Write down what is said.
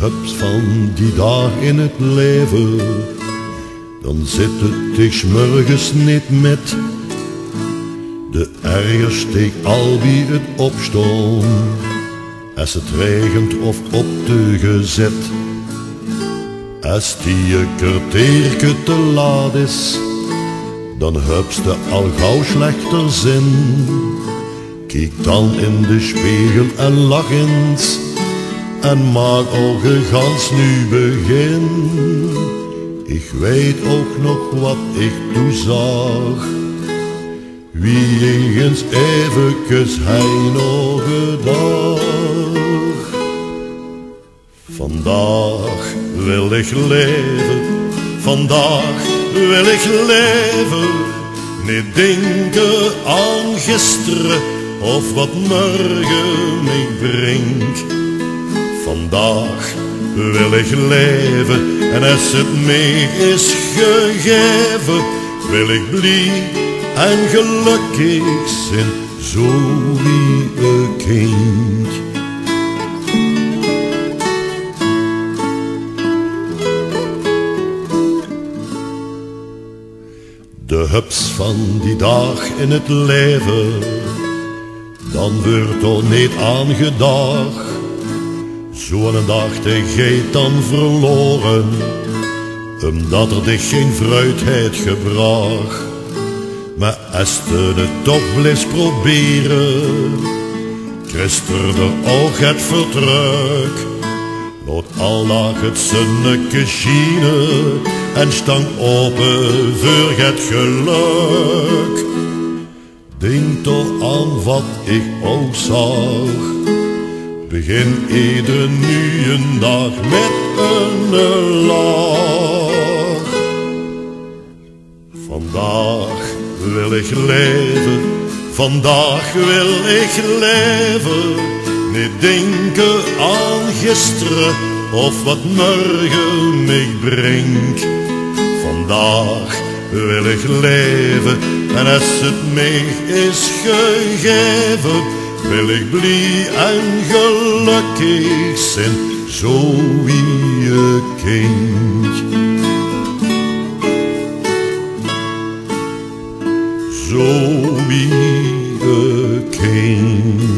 hebt van die dag in het leven, dan zit het dich morgens niet met. De ergste al wie het opstond, als het regent of op de gezet. Als die kwartierke te laat is, dan hebst je al gauw slechter zin. Kijk dan in de spiegel en lach eens, en maak al gans nu begin. Ik weet ook nog wat ik toezag, wie eens eventjes hij nog gedag. Vandaag wil ik leven, vandaag wil ik leven. Niet denken aan gisteren of wat morgen mij brengt. Vandaag wil ik leven en als het mij is gegeven, wil ik blij en gelukkig zijn, zo wie een kind. De hups van die dag in het leven, dan wordt er niet aangedacht. Zo'n dag te geet dan verloren, omdat er dich geen fruitheid gebracht. Maar als je het toch blijft proberen, krijgt er ook het verdruk. Laat aldag het zonneke schijnen en stang open voor het geluk. Denk toch aan wat ik ook zag, begin iedere nieuwe dag met een lach. Vandaag wil ik leven, vandaag wil ik leven. Niet denken aan gisteren of wat morgen mij brengt. Vandaag wil ik leven en als het mij is gegeven, wil ik blij en gelukkig zijn, zo wie een kind. Zo wie een kind.